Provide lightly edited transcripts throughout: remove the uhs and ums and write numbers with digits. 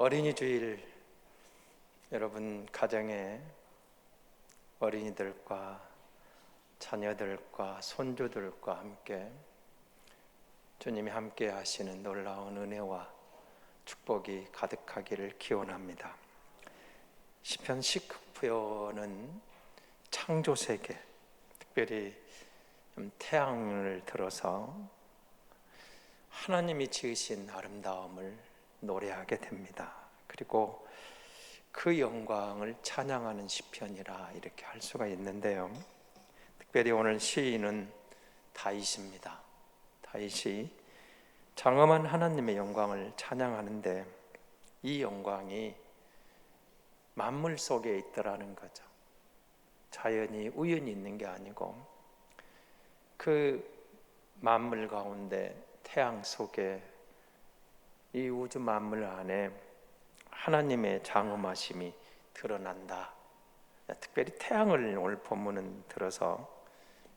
어린이 주일 여러분 가정에 어린이들과 자녀들과 손주들과 함께 주님이 함께 하시는 놀라운 은혜와 축복이 가득하기를 기원합니다. 시편 19편은 창조세계, 특별히 태양을 들어서 하나님이 지으신 아름다움을 노래하게 됩니다. 그리고 그 영광을 찬양하는 시편이라 이렇게 할 수가 있는데요. 특별히 오늘 시인은 다윗입니다. 다윗이 장엄한 하나님의 영광을 찬양하는데 이 영광이 만물 속에 있더라는 거죠. 자연이 우연히 있는 게 아니고 그 만물 가운데 태양 속에 이 우주 만물 안에 하나님의 장엄하심이 드러난다. 특별히 태양을 오늘 본문은 들어서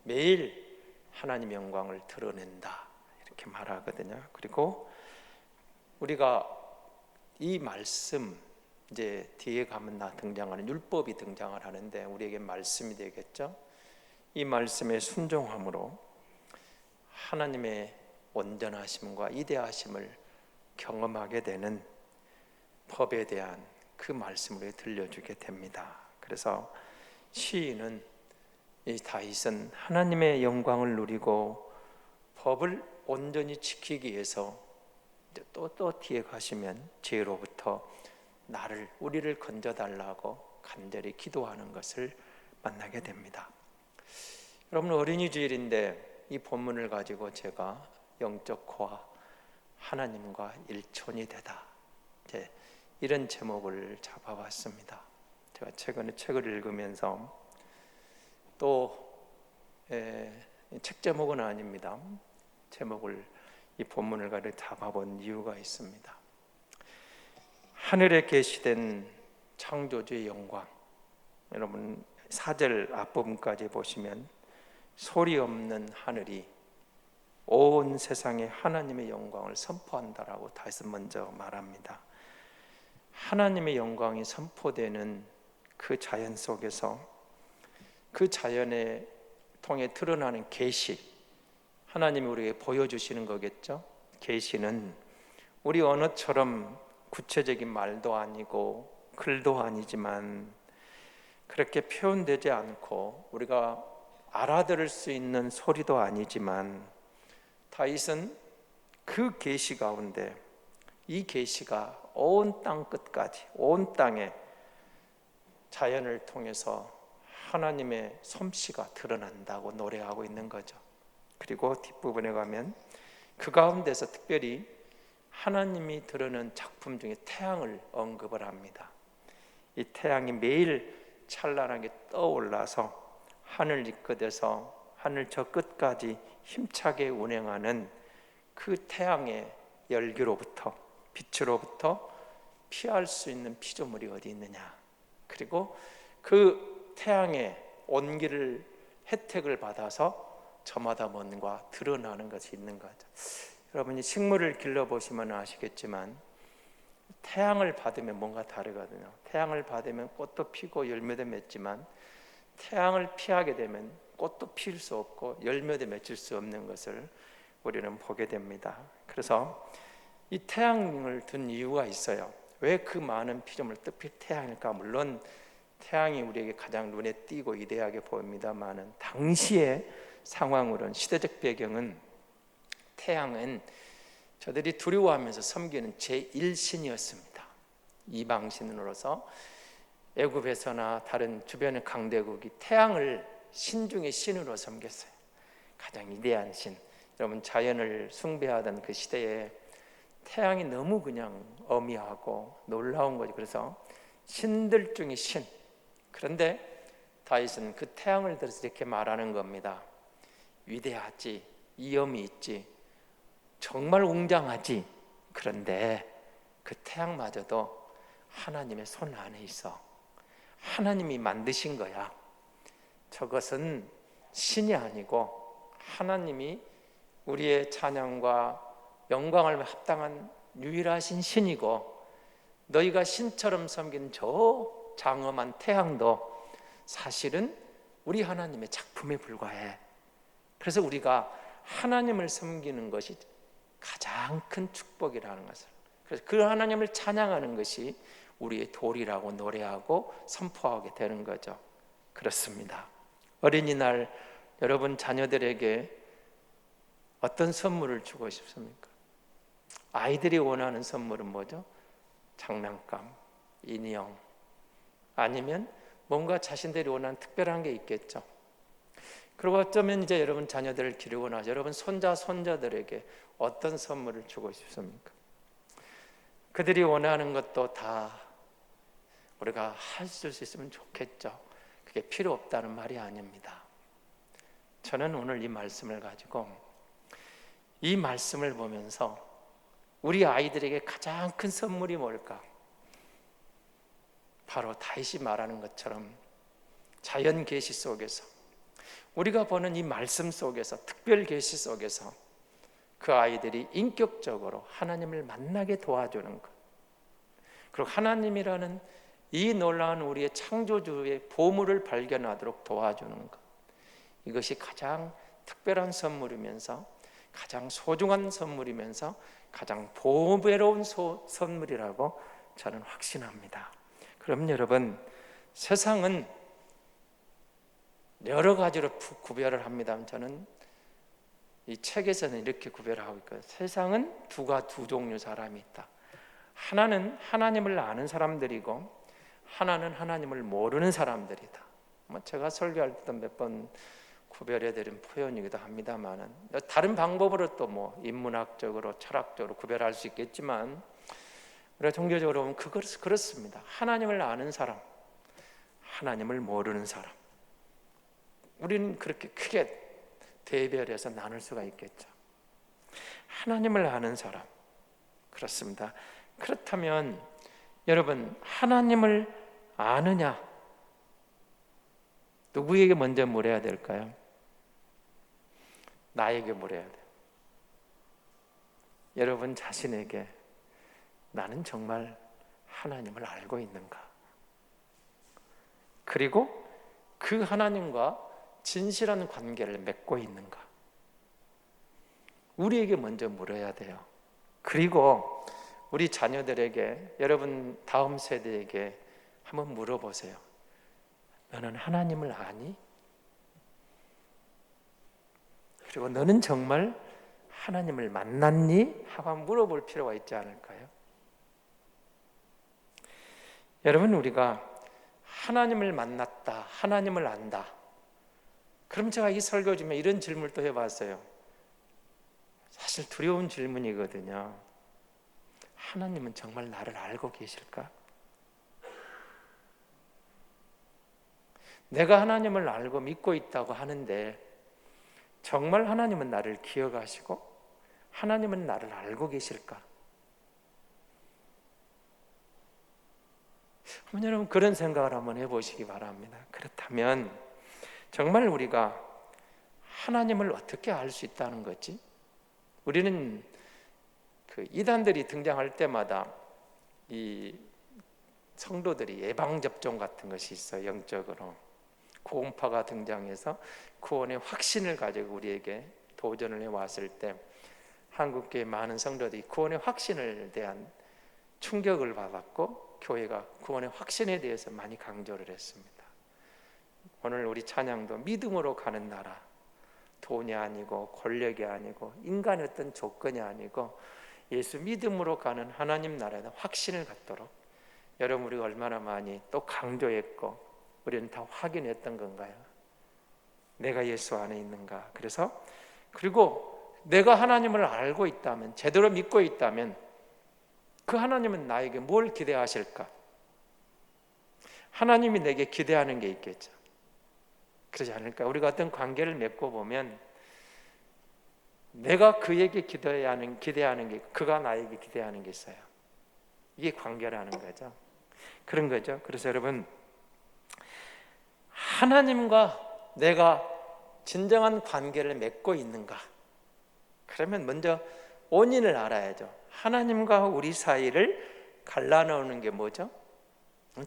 매일 하나님의 영광을 드러낸다 이렇게 말하거든요. 그리고 우리가 이 말씀 이제 뒤에 가면 등장하는 율법이 등장을 하는데 우리에게 말씀이 되겠죠. 이 말씀에 순종함으로 하나님의 온전하심과 이대하심을 경험하게 되는 법에 대한 그 말씀을 들려주게 됩니다. 그래서 시인은 이 다윗은 하나님의 영광을 누리고 법을 온전히 지키기 위해서 또 뒤에 가시면 죄로부터 우리를 건져달라고 간절히 기도하는 것을 만나게 됩니다. 여러분, 어린이 주일인데 이 본문을 가지고 제가 영적 코와 하나님과 일촌이 되다 이런 제목을 잡아봤습니다. 제가 최근에 책을 읽으면서 또 책 제목은 아닙니다. 제목을 이 본문을 가지고 잡아본 이유가 있습니다. 하늘에 계시된 창조주의 영광, 여러분 4절 앞부분까지 보시면 소리 없는 하늘이 온 세상에 하나님의 영광을 선포한다라고 다시 먼저 말합니다. 하나님의 영광이 선포되는 그 자연 속에서 그 자연에 통해 드러나는 계시, 하나님이 우리에게 보여주시는 거겠죠. 계시는 우리 언어처럼 구체적인 말도 아니고 글도 아니지만 그렇게 표현되지 않고 우리가 알아들을 수 있는 소리도 아니지만 다윗은 그 계시 가운데 이 계시가 온 땅 끝까지 온 땅에 자연을 통해서 하나님의 솜씨가 드러난다고 노래하고 있는 거죠. 그리고 뒷부분에 가면 그 가운데서 특별히 하나님이 드러낸 작품 중에 태양을 언급을 합니다. 이 태양이 매일 찬란하게 떠올라서 하늘 이끌어서 하늘 저 끝까지 힘차게 운행하는 그 태양의 열기로부터 빛으로부터 피할 수 있는 피조물이 어디 있느냐, 그리고 그 태양의 온기를 혜택을 받아서 저마다 뭔가 드러나는 것이 있는 거죠. 여러분이 식물을 길러보시면 아시겠지만 태양을 받으면 뭔가 다르거든요. 태양을 받으면 꽃도 피고 열매도 맺지만 태양을 피하게 되면 꽃도 필 수 없고 열매도 맺을 수 없는 것을 우리는 보게 됩니다. 그래서 이 태양을 둔 이유가 있어요. 왜 그 많은 피조물, 특히 태양일까? 물론 태양이 우리에게 가장 눈에 띄고 위대하게 보입니다만 당시의 상황으로는, 시대적 배경은 태양은 저들이 두려워하면서 섬기는 제1신이었습니다. 이방신으로서 애굽에서나 다른 주변의 강대국이 태양을 신중의 신으로 섬겼어요. 가장 위대한 신. 여러분, 자연을 숭배하던 그 시대에 태양이 너무 그냥 어미하고 놀라운 거죠. 그래서 신들 중에 신. 그런데 다윗은 그 태양을 들어서 이렇게 말하는 겁니다. 위대하지, 위엄이 있지, 정말 웅장하지. 그런데 그 태양마저도 하나님의 손 안에 있어. 하나님이 만드신 거야. 저것은 신이 아니고 하나님이 우리의 찬양과 영광을 합당한 유일하신 신이고 너희가 신처럼 섬긴 저 장엄한 태양도 사실은 우리 하나님의 작품에 불과해. 그래서 우리가 하나님을 섬기는 것이 가장 큰 축복이라는 것을, 그래서 그 하나님을 찬양하는 것이 우리의 도리라고 노래하고 선포하게 되는 거죠. 그렇습니다. 어린이날 여러분 자녀들에게 어떤 선물을 주고 싶습니까? 아이들이 원하는 선물은 뭐죠? 장난감, 인형, 아니면 뭔가 자신들이 원하는 특별한 게 있겠죠. 그리고 어쩌면 이제 여러분 자녀들을 기르고 나서 여러분 손자, 손자들에게 어떤 선물을 주고 싶습니까? 그들이 원하는 것도 다 우리가 할 수 있으면 좋겠죠. 그게 필요 없다는 말이 아닙니다. 저는 오늘 이 말씀을 가지고 이 말씀을 보면서 우리 아이들에게 가장 큰 선물이 뭘까? 바로 다윗이 말하는 것처럼 자연 계시 속에서 우리가 보는 이 말씀 속에서 특별 계시 속에서 그 아이들이 인격적으로 하나님을 만나게 도와주는 것, 그리고 하나님이라는 이 놀라운 우리의 창조주의 보물을 발견하도록 도와주는 것, 이것이 가장 특별한 선물이면서 가장 소중한 선물이면서 가장 보배로운 선물이라고 저는 확신합니다. 그럼 여러분, 세상은 여러 가지로 구별을 합니다. 저는 이 책에서는 이렇게 구별하고 있거든요. 세상은 두 종류 사람이 있다. 하나는 하나님을 아는 사람들이고 하나는 하나님을 모르는 사람들이다. 제가 설교할 때도 몇 번 구별해드린 표현이기도 합니다만, 다른 방법으로 또 인문학적으로 철학적으로 구별할 수 있겠지만, 우리가 종교적으로 보면 그렇습니다. 하나님을 아는 사람, 하나님을 모르는 사람, 우리는 그렇게 크게 대별해서 나눌 수가 있겠죠. 하나님을 아는 사람, 그렇습니다. 그렇다면 여러분, 하나님을 아느냐? 누구에게 먼저 물어야 될까요? 나에게 물어야 돼요. 여러분 자신에게 나는 정말 하나님을 알고 있는가? 그리고 그 하나님과 진실한 관계를 맺고 있는가? 우리에게 먼저 물어야 돼요. 그리고 우리 자녀들에게, 여러분 다음 세대에게 한번 물어보세요. 너는 하나님을 아니? 그리고 너는 정말 하나님을 만났니? 하고 물어볼 필요가 있지 않을까요? 여러분, 우리가 하나님을 만났다, 하나님을 안다. 그럼 제가 이 설교 중에 이런 질문을 또 해봤어요. 사실 두려운 질문이거든요. 하나님은 정말 나를 알고 계실까? 내가 하나님을 알고 믿고 있다고 하는데 정말 하나님은 나를 기억하시고 하나님은 나를 알고 계실까? 한번 여러분 그런 생각을 한번 해보시기 바랍니다. 그렇다면 정말 우리가 하나님을 어떻게 알 수 있다는 거지? 우리는 그 이단들이 등장할 때마다 이 성도들이 예방접종 같은 것이 있어요. 영적으로 구원파가 등장해서 구원의 확신을 가지고 우리에게 도전을 해왔을 때 한국교회 많은 성도들이 구원의 확신을 대한 충격을 받았고 교회가 구원의 확신에 대해서 많이 강조를 했습니다. 오늘 우리 찬양도 믿음으로 가는 나라, 돈이 아니고 권력이 아니고 인간의 어떤 조건이 아니고 예수 믿음으로 가는 하나님 나라에 확신을 갖도록 여러분 우리가 얼마나 많이 또 강조했고 우리는 다 확인했던 건가요? 내가 예수 안에 있는가? 그래서 그리고 내가 하나님을 알고 있다면, 제대로 믿고 있다면 그 하나님은 나에게 뭘 기대하실까? 하나님이 내게 기대하는 게 있겠죠. 그러지 않을까? 우리가 어떤 관계를 맺고 보면 내가 그에게 기대하는 게, 그가 나에게 기대하는 게 있어요. 이게 관계라는 거죠. 그런 거죠. 그래서 여러분, 하나님과 내가 진정한 관계를 맺고 있는가? 그러면 먼저 원인을 알아야죠. 하나님과 우리 사이를 갈라놓는 게 뭐죠?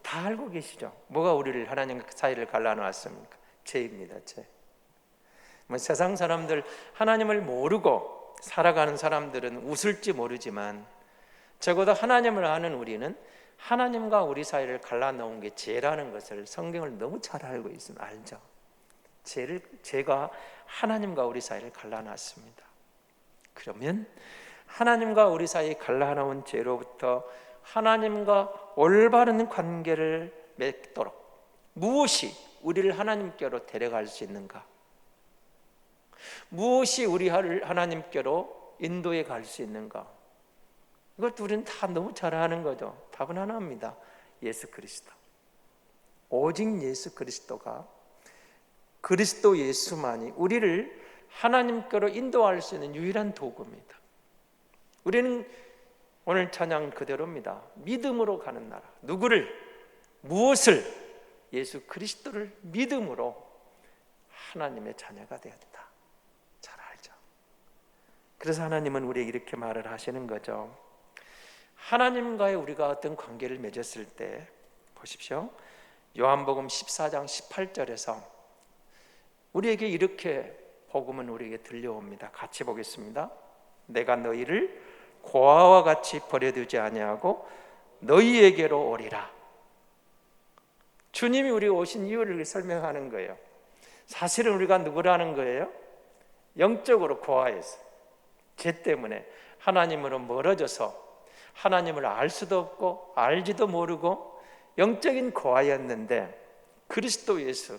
다 알고 계시죠? 뭐가 우리를 하나님 사이를 갈라놓았습니까? 죄입니다. 죄. 세상 사람들, 하나님을 모르고 살아가는 사람들은 웃을지 모르지만 적어도 하나님을 아는 우리는 하나님과 우리 사이를 갈라놓은 게 죄라는 것을 성경을 너무 잘 알고 있으면 알죠. 죄가 하나님과 우리 사이를 갈라놨습니다. 그러면 하나님과 우리 사이 갈라놓은 죄로부터 하나님과 올바른 관계를 맺도록 무엇이 우리를 하나님께로 데려갈 수 있는가? 무엇이 우리를 하나님께로 인도해 갈 수 있는가? 이것도 우리는 다 너무 잘 아는 거죠. 답은 하나입니다. 예수 그리스도. 오직 예수 그리스도가, 그리스도 예수만이 우리를 하나님께로 인도할 수 있는 유일한 도구입니다. 우리는 오늘 찬양 그대로입니다. 믿음으로 가는 나라. 누구를? 무엇을? 예수 그리스도를 믿음으로 하나님의 자녀가 되었다. 잘 알죠. 그래서 하나님은 우리에게 이렇게 말을 하시는 거죠. 하나님과의 우리가 어떤 관계를 맺었을 때 보십시오. 요한복음 14장 18절에서 우리에게 이렇게 복음은 우리에게 들려옵니다. 같이 보겠습니다. 내가 너희를 고아와 같이 버려두지 아니하고 너희에게로 오리라. 주님이 우리 오신 이유를 설명하는 거예요. 사실은 우리가 누구라는 거예요? 영적으로 고아였어요. 죄 때문에 하나님으로 멀어져서 하나님을 알 수도 없고 알지도 모르고 영적인 고아였는데 그리스도 예수,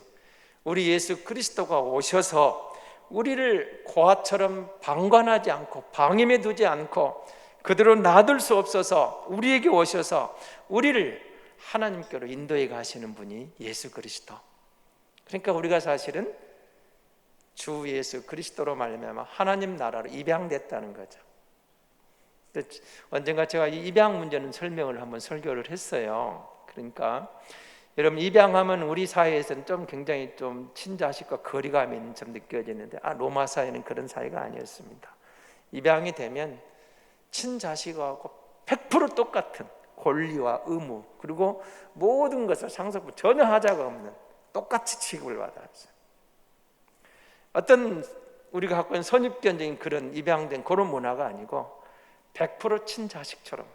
우리 예수 그리스도가 오셔서 우리를 고아처럼 방관하지 않고 방임해 두지 않고 그대로 놔둘 수 없어서 우리에게 오셔서 우리를 하나님께로 인도해 가시는 분이 예수 그리스도. 그러니까 우리가 사실은 주 예수 그리스도로 말미암아 하나님 나라로 입양됐다는 거죠. 언젠가 제가 이 입양 문제는 설명을 한번 설교를 했어요. 그러니까 여러분, 입양하면 우리 사회에서는 좀 굉장히 좀 친자식과 거리감이 좀 느껴지는데 로마 사회는 그런 사회가 아니었습니다. 입양이 되면 친자식하고 100% 똑같은 권리와 의무, 그리고 모든 것을 상속부 전혀 하자가 없는 똑같이 취급을 받았어요. 어떤 우리가 갖고 있는 선입견적인 그런 입양된 그런 문화가 아니고 100% 친자식처럼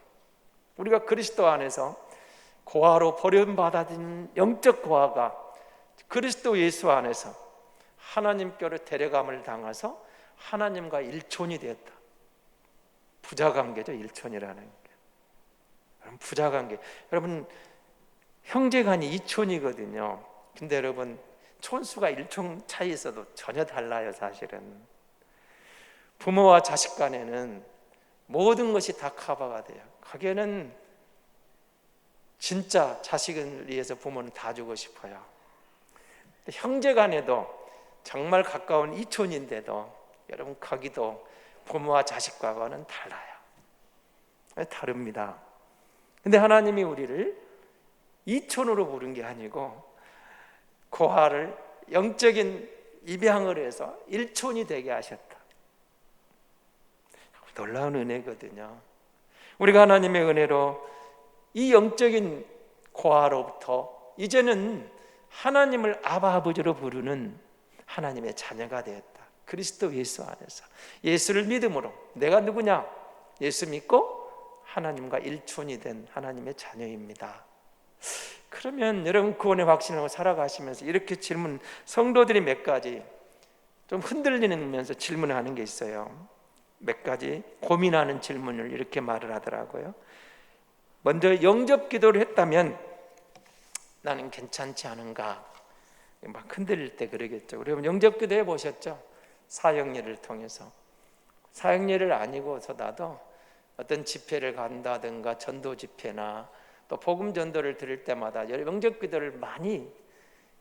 우리가 그리스도 안에서 고아로 버림받아진 영적 고아가 그리스도 예수 안에서 하나님께로 데려감을 당해서 하나님과 일촌이 되었다. 부자관계죠. 일촌이라는 게. 여러분, 부자관계. 여러분, 형제간이 이촌이거든요. 근데 여러분, 촌수가 일촌 차이 있어도 전혀 달라요. 사실은 부모와 자식 간에는 모든 것이 다 커버가 돼요. 거기에는 진짜 자식을 위해서 부모는 다 주고 싶어요. 형제 간에도 정말 가까운 이촌인데도 여러분, 거기도 부모와 자식과는 달라요. 다릅니다. 근데 하나님이 우리를 이촌으로 부른 게 아니고 고아를 영적인 입양을 해서 일촌이 되게 하셨다. 놀라운 은혜거든요. 우리가 하나님의 은혜로 이 영적인 고아로부터 이제는 하나님을 아바 아버지로 부르는 하나님의 자녀가 되었다. 그리스도 예수 안에서 예수를 믿음으로 내가 누구냐? 예수 믿고 하나님과 일촌이 된 하나님의 자녀입니다. 그러면 여러분, 구원의 확신하고 살아가시면서 이렇게 질문, 성도들이 몇 가지 좀 흔들리면서 질문하는 게 있어요. 몇 가지 고민하는 질문을 이렇게 말을 하더라고요. 먼저, 영접 기도를 했다면 나는 괜찮지 않은가? 막 흔들릴 때 그러겠죠. 여러분, 영접 기도 해보셨죠? 사형리를 통해서. 사형리를 아니고서 나도 어떤 집회를 간다든가 전도 집회나 또 복음 전도를 들을 때마다 영접 기도를 많이,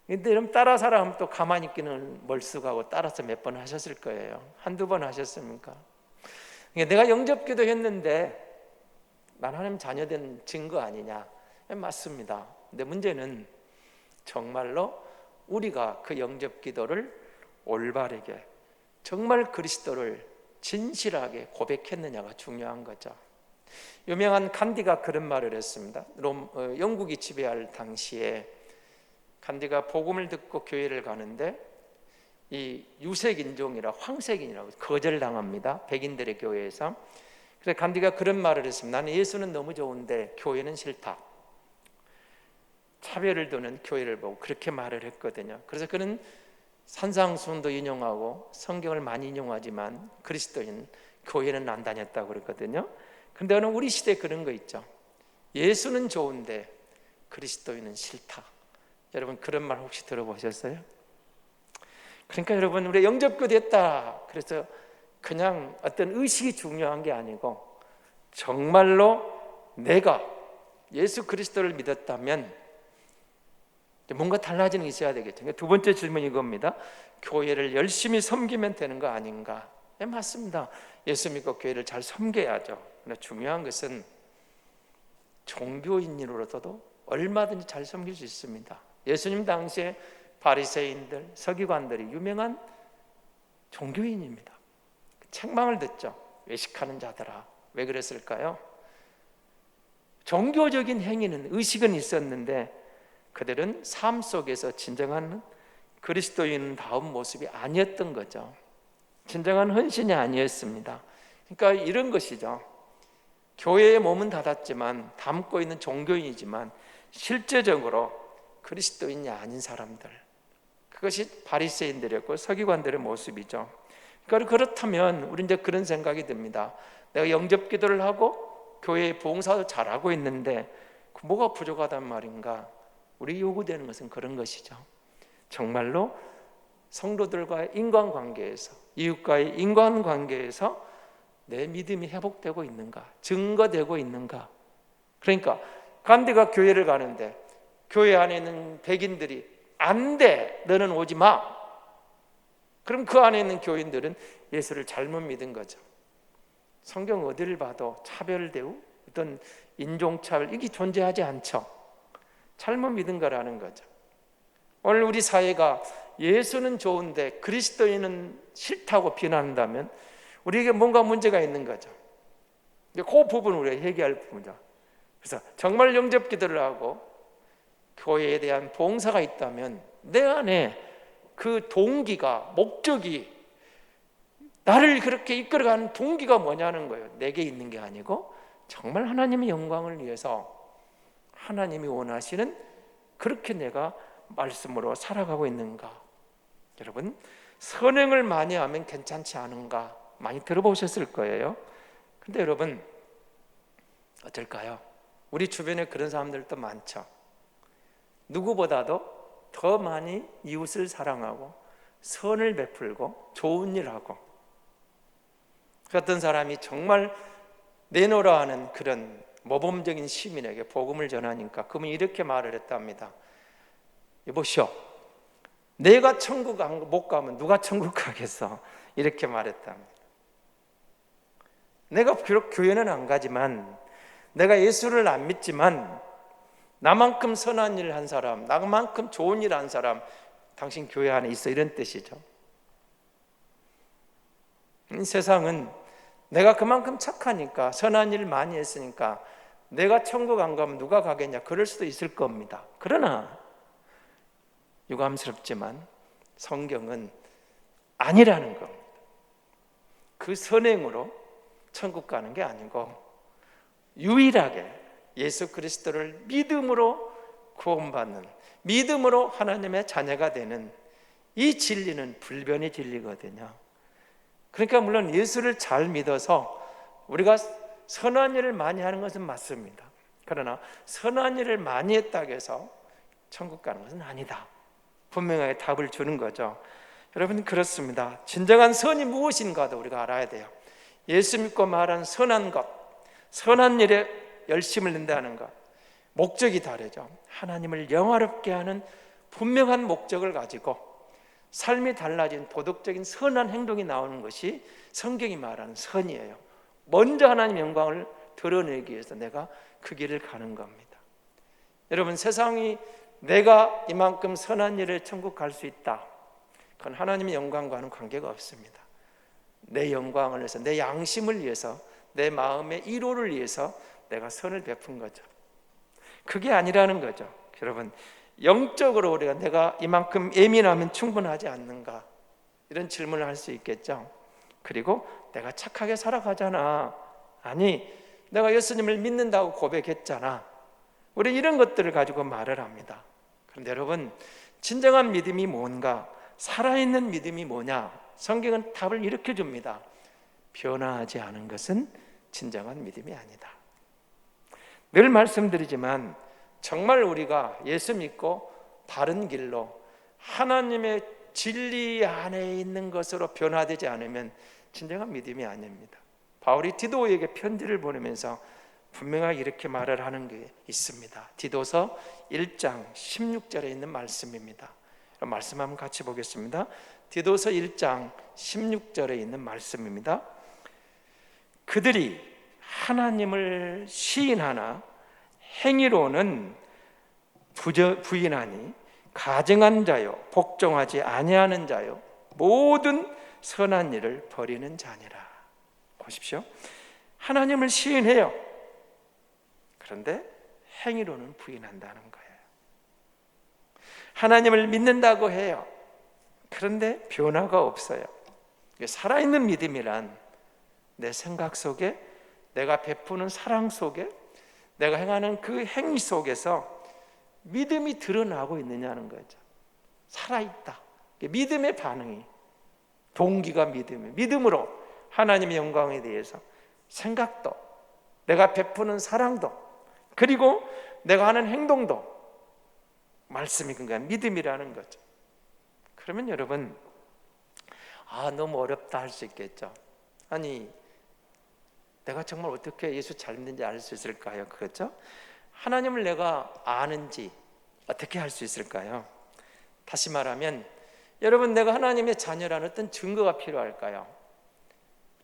근데 여러분, 따라 사람 또 가만히 있기는 멀쑥하고 따라서 몇 번 하셨을 거예요. 한두 번 하셨습니까? 내가 영접 기도 했는데 난 하나님 자녀된 증거 아니냐? 맞습니다. 근데 문제는 정말로 우리가 그 영접 기도를 올바르게 정말 그리스도를 진실하게 고백했느냐가 중요한 거죠. 유명한 간디가 그런 말을 했습니다. 영국이 지배할 당시에 간디가 복음을 듣고 교회를 가는데 이 유색인종이라 황색인이라고 거절당합니다. 백인들의 교회에서. 그래서 간디가 그런 말을 했습니다. 나는 예수는 너무 좋은데 교회는 싫다. 차별을 두는 교회를 보고 그렇게 말을 했거든요. 그래서 그는 산상수훈도 인용하고 성경을 많이 인용하지만 그리스도인 교회는 안 다녔다고 그랬거든요. 그런데 오늘 우리 시대에 그런 거 있죠. 예수는 좋은데 그리스도인은 싫다. 여러분 그런 말 혹시 들어보셨어요? 그러니까 여러분 우리 영접교 됐다 그래서 그냥 어떤 의식이 중요한 게 아니고 정말로 내가 예수 그리스도를 믿었다면 뭔가 달라지는 게 있어야 되겠죠. 두 번째 질문이 이겁니다. 교회를 열심히 섬기면 되는 거 아닌가? 네, 맞습니다. 예수 믿고 교회를 잘 섬겨야죠. 그러나 중요한 것은 종교인으로서도 얼마든지 잘 섬길 수 있습니다. 예수님 당시에 바리새인들, 서기관들이 유명한 종교인입니다. 책망을 듣죠. 외식하는 자들아. 왜 그랬을까요? 종교적인 행위는 의식은 있었는데 그들은 삶 속에서 진정한 그리스도인다운 모습이 아니었던 거죠. 진정한 헌신이 아니었습니다. 그러니까 이런 것이죠. 교회에 몸은 닫았지만 담고 있는 종교인이지만 실제적으로 그리스도인이 아닌 사람들, 그것이 바리새인들이었고 서기관들의 모습이죠. 그러니까 그렇다면 우리 이제 그런 생각이 듭니다. 내가 영접기도를 하고 교회의 봉사도 잘하고 있는데 뭐가 부족하단 말인가? 우리 요구되는 것은 그런 것이죠. 정말로 성도들과의 인간관계에서, 이웃과의 인간관계에서 내 믿음이 회복되고 있는가? 증거되고 있는가? 그러니까 간디가 교회를 가는데 교회 안에 있는 백인들이 안 돼, 너는 오지 마. 그럼 그 안에 있는 교인들은 예수를 잘못 믿은 거죠. 성경 어디를 봐도 차별 대우, 어떤 인종차별 이게 존재하지 않죠. 잘못 믿은 거라는 거죠. 오늘 우리 사회가 예수는 좋은데 그리스도인은 싫다고 비난한다면 우리에게 뭔가 문제가 있는 거죠. 그 부분을 우리가 해결할 부분이죠. 그래서 정말 영접기도를 하고 교회에 대한 봉사가 있다면 내 안에 그 동기가, 목적이, 나를 그렇게 이끌어가는 동기가 뭐냐는 거예요. 내게 있는 게 아니고 정말 하나님의 영광을 위해서 하나님이 원하시는 그렇게 내가 말씀으로 살아가고 있는가? 여러분, 선행을 많이 하면 괜찮지 않은가? 많이 들어보셨을 거예요. 근데 여러분 어떨까요? 우리 주변에 그런 사람들도 많죠. 누구보다도 더 많이 이웃을 사랑하고 선을 베풀고 좋은 일하고, 어떤 사람이 정말 내노라 하는 그런 모범적인 시민에게 복음을 전하니까 그분이 이렇게 말을 했답니다. 여보시오, 내가 천국 못 가면 누가 천국 가겠어? 이렇게 말했답니다. 내가 비록 교회는 안 가지만, 내가 예수를 안 믿지만 나만큼 선한 일을 한 사람, 나만큼 좋은 일을 한 사람 당신 교회 안에 있어, 이런 뜻이죠. 세상은 내가 그만큼 착하니까, 선한 일을 많이 했으니까 내가 천국 안 가면 누가 가겠냐, 그럴 수도 있을 겁니다. 그러나 유감스럽지만 성경은 아니라는 겁니다. 그 선행으로 천국 가는 게 아니고 유일하게 예수 그리스도를 믿음으로 구원받는, 믿음으로 하나님의 자녀가 되는 이 진리는 불변의 진리거든요. 그러니까 물론 예수를 잘 믿어서 우리가 선한 일을 많이 하는 것은 맞습니다. 그러나 선한 일을 많이 했다고 해서 천국 가는 것은 아니다. 분명하게 답을 주는 거죠. 여러분, 그렇습니다. 진정한 선이 무엇인가도 우리가 알아야 돼요. 예수 믿고 말한 선한 것, 선한 일에 열심을 낸다는 것, 목적이 다르죠. 하나님을 영화롭게 하는 분명한 목적을 가지고 삶이 달라진 도덕적인 선한 행동이 나오는 것이 성경이 말하는 선이에요. 먼저 하나님 영광을 드러내기 위해서 내가 그 길을 가는 겁니다. 여러분, 세상이 내가 이만큼 선한 일에 천국 갈 수 있다, 그건 하나님의 영광과는 관계가 없습니다. 내 영광을 위해서, 내 양심을 위해서 내 마음의 이로를 위해서 내가 선을 베푼 거죠. 그게 아니라는 거죠. 여러분, 영적으로 우리가 내가 이만큼 예민하면 충분하지 않는가, 이런 질문을 할 수 있겠죠. 그리고 내가 착하게 살아가잖아, 아니 내가 예수님을 믿는다고 고백했잖아, 우리 이런 것들을 가지고 말을 합니다. 그런데 여러분, 진정한 믿음이 뭔가, 살아있는 믿음이 뭐냐, 성경은 답을 이렇게 줍니다. 변화하지 않은 것은 진정한 믿음이 아니다. 늘 말씀드리지만 정말 우리가 예수 믿고 바른 길로 하나님의 진리 안에 있는 것으로 변화되지 않으면 진정한 믿음이 아닙니다. 바울이 디도에게 편지를 보내면서 분명하게 이렇게 말을 하는 게 있습니다. 디도서 1장 16절에 있는 말씀입니다. 말씀 한번 같이 보겠습니다. 디도서 1장 16절에 있는 말씀입니다. 그들이 하나님을 시인하나 행위로는 부인하니 가증한 자요 복종하지 아니하는 자요 모든 선한 일을 버리는 자니라. 보십시오. 하나님을 시인해요. 그런데 행위로는 부인한다는 거예요. 하나님을 믿는다고 해요. 그런데 변화가 없어요. 살아있는 믿음이란 내 생각 속에, 내가 베푸는 사랑 속에, 내가 행하는 그 행위 속에서 믿음이 드러나고 있느냐는 거죠. 살아있다. 믿음의 반응이, 동기가 믿음으로 하나님의 영광에 대해서 생각도, 내가 베푸는 사랑도, 그리고 내가 하는 행동도 말씀이 그러니까 믿음이라는 거죠. 그러면 여러분, 너무 어렵다 할 수 있겠죠. 아니, 내가 정말 어떻게 예수 잘 믿는지 알 수 있을까요? 그렇죠? 하나님을 내가 아는지 어떻게 할 수 있을까요? 다시 말하면 여러분, 내가 하나님의 자녀라는 어떤 증거가 필요할까요?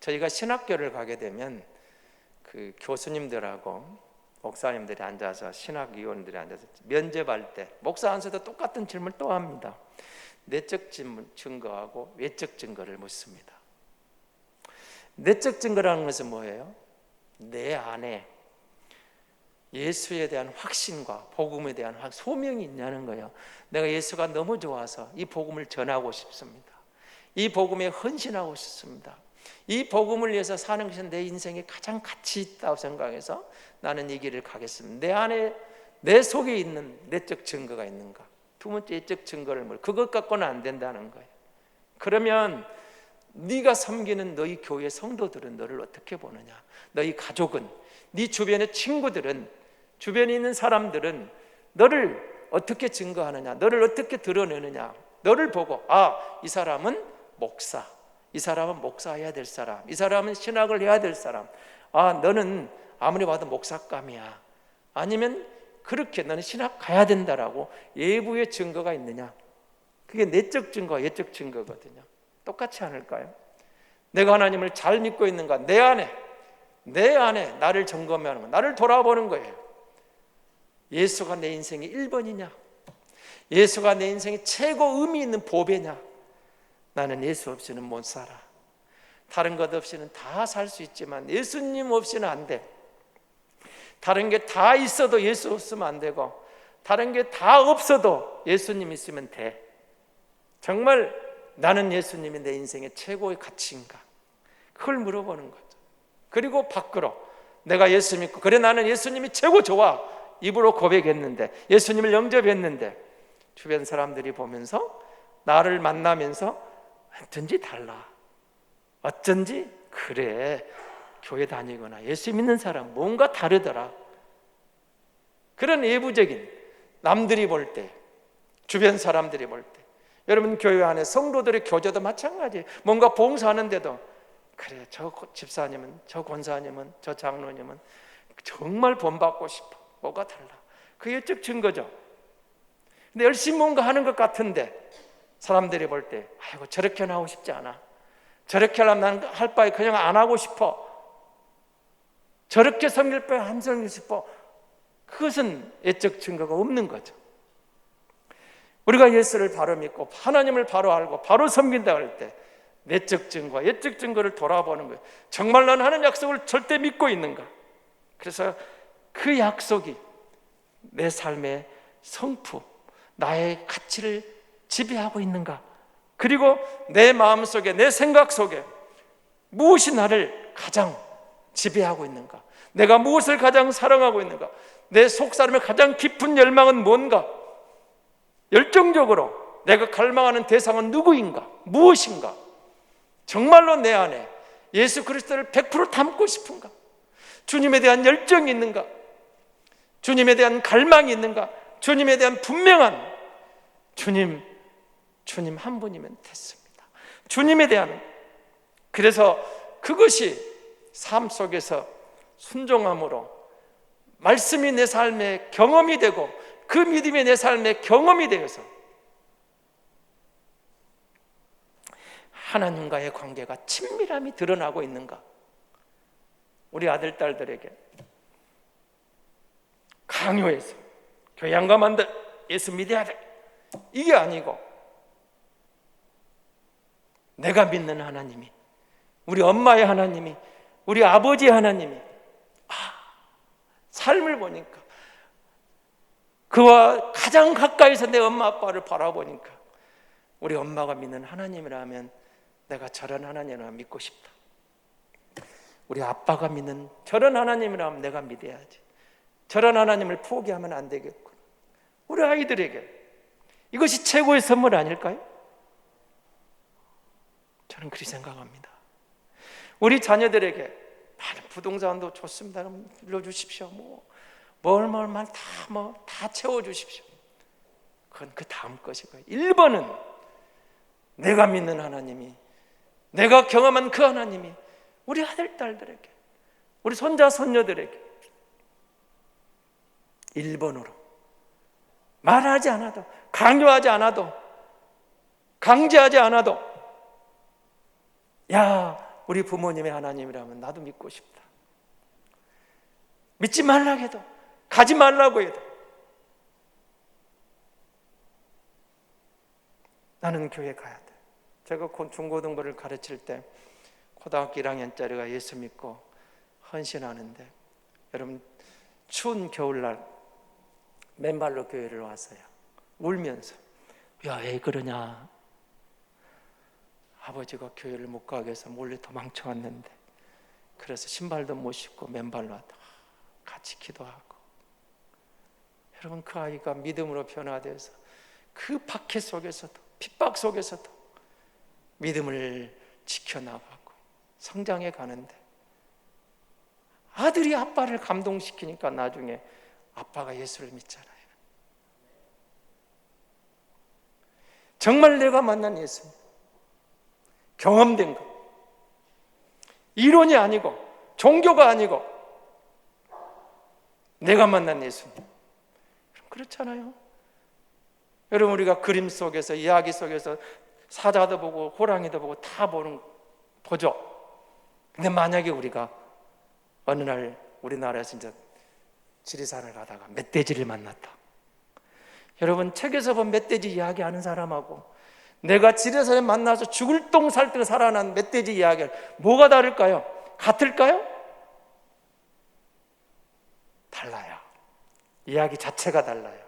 저희가 신학교를 가게 되면 그 교수님들하고 목사님들이 앉아서, 신학위원들이 앉아서 면접할 때 목사 안에서도 똑같은 질문을 또 합니다. 내적 증거하고 외적 증거를 묻습니다. 내적 증거라는 것은 뭐예요? 내 안에 예수에 대한 확신과 복음에 대한 소명이 있냐는 거예요. 내가 예수가 너무 좋아서 이 복음을 전하고 싶습니다. 이 복음에 헌신하고 싶습니다. 이 복음을 위해서 사는 것이 내 인생에 가장 가치 있다고 생각해서 나는 이 길을 가겠습니다. 내 안에, 내 속에 있는 내적 증거가 있는가? 두 번째, 내적 증거를 그것 갖고는 안 된다는 거예요. 그러면 네가 섬기는 너희 교회 성도들은 너를 어떻게 보느냐? 너희 가족은, 네 주변의 친구들은, 주변에 있는 사람들은 너를 어떻게 증거하느냐? 너를 어떻게 드러내느냐? 너를 보고 이 사람은 목사, 이 사람은 목사해야 될 사람, 이 사람은 신학을 해야 될 사람, 너는 아무리 봐도 목사감이야, 아니면 그렇게 너는 신학 가야 된다라고 외부의 증거가 있느냐? 그게 내적 증거와 외적 증거거든요. 똑같지 않을까요? 내가 하나님을 잘 믿고 있는가? 내 안에 나를 점검하는 거, 나를 돌아보는 거예요. 예수가 내 인생의 1번이냐? 예수가 내 인생의 최고 의미 있는 보배냐? 나는 예수 없이는 못 살아. 다른 것 없이는 다 살 수 있지만 예수님 없이는 안 돼. 다른 게 다 있어도 예수 없으면 안 되고, 다른 게 다 없어도 예수님 있으면 돼. 정말 나는 예수님이 내 인생의 최고의 가치인가? 그걸 물어보는 거죠. 그리고 밖으로 내가 예수 믿고, 그래 나는 예수님이 최고 좋아, 입으로 고백했는데, 예수님을 영접했는데 주변 사람들이 보면서, 나를 만나면서 어쩐지 달라, 어쩐지 그래, 교회 다니거나 예수 믿는 사람 뭔가 다르더라. 그런 외부적인, 남들이 볼 때, 주변 사람들이 볼 때, 여러분 교회 안에 성도들의 교제도 마찬가지예요. 뭔가 봉사하는데도 그래, 저 집사님은, 저 권사님은, 저 장로님은 정말 본받고 싶어, 뭐가 달라. 그게 외적 증거죠. 근데 열심히 뭔가 하는 것 같은데 사람들이 볼 때 아이고 저렇게 하고 싶지 않아, 저렇게 하려면 나는 할 바에 그냥 안 하고 싶어, 저렇게 섬길 바에 안 섬기고 싶어. 그것은 외적 증거가 없는 거죠. 우리가 예수를 바로 믿고 하나님을 바로 알고 바로 섬긴다 할 때 내적 증거와 예적 증거를 돌아보는 거예요. 정말 난 하는 약속을 절대 믿고 있는가? 그래서 그 약속이 내 삶의 성품, 나의 가치를 지배하고 있는가? 그리고 내 마음속에, 내 생각 속에 무엇이 나를 가장 지배하고 있는가? 내가 무엇을 가장 사랑하고 있는가? 내 속사람의 가장 깊은 열망은 뭔가? 열정적으로 내가 갈망하는 대상은 누구인가? 무엇인가? 정말로 내 안에 예수 그리스도를 100% 담고 싶은가? 주님에 대한 열정이 있는가? 주님에 대한 갈망이 있는가? 주님에 대한 분명한 주님 한 분이면 됐습니다. 주님에 대한, 그래서 그것이 삶 속에서 순종함으로 말씀이 내 삶의 경험이 되고 그 믿음이 내 삶의 경험이 되어서 하나님과의 관계가 친밀함이 드러나고 있는가? 우리 아들, 딸들에게 강요해서 교회 안 가면 안 돼, 예수 믿어야 돼, 이게 아니고 내가 믿는 하나님이, 우리 엄마의 하나님이, 우리 아버지의 하나님이, 삶을 보니까 그와 가장 가까이서 내 엄마 아빠를 바라보니까 우리 엄마가 믿는 하나님이라면 내가 저런 하나님을 믿고 싶다. 우리 아빠가 믿는 저런 하나님이라면 내가 믿어야지. 저런 하나님을 포기하면 안 되겠구나. 우리 아이들에게 이것이 최고의 선물 아닐까요? 저는 그렇게 생각합니다. 우리 자녀들에게 많은 부동산도 좋습니다. 빌려주십시오. 다 채워주십시오. 그건 그 다음 것이고요. 1번은 내가 믿는 하나님이, 내가 경험한 그 하나님이 우리 아들, 딸들에게, 우리 손자, 손녀들에게 1번으로 말하지 않아도, 강요하지 않아도, 강제하지 않아도, 야, 우리 부모님의 하나님이라면 나도 믿고 싶다. 믿지 말라고 해도, 가지 말라고 해도 나는 교회 가야 돼. 제가 중고등부를 가르칠 때 고등학교 1학년짜리가 예수 믿고 헌신하는데, 여러분 추운 겨울날 맨발로 교회를 왔어요. 울면서, 야, 왜 그러냐? 아버지가 교회를 못 가게 해서 몰래 도망쳐 왔는데, 그래서 신발도 못 신고 맨발로 왔다. 같이 기도하고. 여러분, 그 아이가 믿음으로 변화돼서 그 박해 속에서도, 핍박 속에서도 믿음을 지켜나가고 성장해 가는데, 아들이 아빠를 감동시키니까 나중에 아빠가 예수를 믿잖아요. 정말 내가 만난 예수님, 경험된 것, 이론이 아니고 종교가 아니고 내가 만난 예수님. 그렇잖아요. 여러분, 우리가 그림 속에서, 이야기 속에서 사자도 보고 호랑이도 보고 다 보죠. 근데 만약에 우리가 어느 날 우리나라에서 이제 지리산을 가다가 멧돼지를 만났다. 여러분, 책에서 본 멧돼지 이야기하는 사람하고 내가 지리산에 만나서 죽을 똥 살 때 살아난 멧돼지 이야기를, 뭐가 다를까요? 같을까요? 달라요. 이야기 자체가 달라요.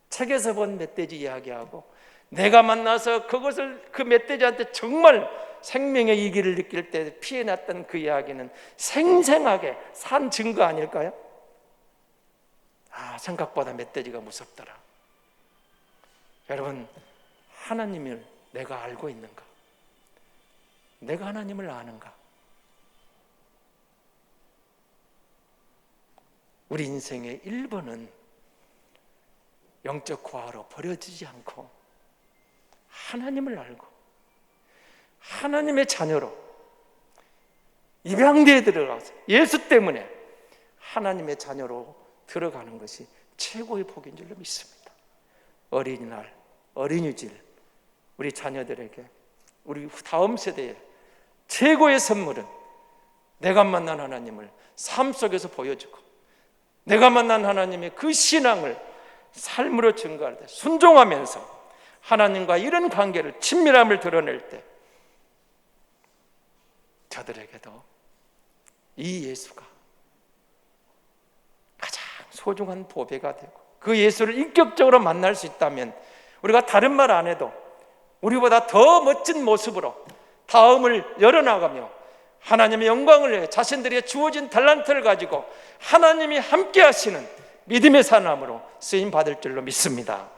책에서 본 멧돼지 이야기하고 내가 만나서 그것을, 그 멧돼지한테 정말 생명의 이기를 느낄 때 피해났던 그 이야기는 생생하게 산 증거 아닐까요? 생각보다 멧돼지가 무섭더라. 여러분, 하나님을 내가 알고 있는가? 내가 하나님을 아는가? 우리 인생의 1번은 영적 고아로 버려지지 않고 하나님을 알고 하나님의 자녀로 입양대에 들어가서 예수 때문에 하나님의 자녀로 들어가는 것이 최고의 복인 줄로 믿습니다. 어린이날, 어린이집, 우리 자녀들에게, 우리 다음 세대에 최고의 선물은 내가 만난 하나님을 삶 속에서 보여주고, 내가 만난 하나님의 그 신앙을 삶으로 증거할 때 순종하면서 하나님과 이런 관계를, 친밀함을 드러낼 때 저들에게도 이 예수가 가장 소중한 보배가 되고 그 예수를 인격적으로 만날 수 있다면 우리가 다른 말 안 해도 우리보다 더 멋진 모습으로 다음을 열어나가며 하나님의 영광을 위해 자신들에게 주어진 달란트를 가지고 하나님이 함께 하시는 믿음의 사람으로 쓰임 받을 줄로 믿습니다.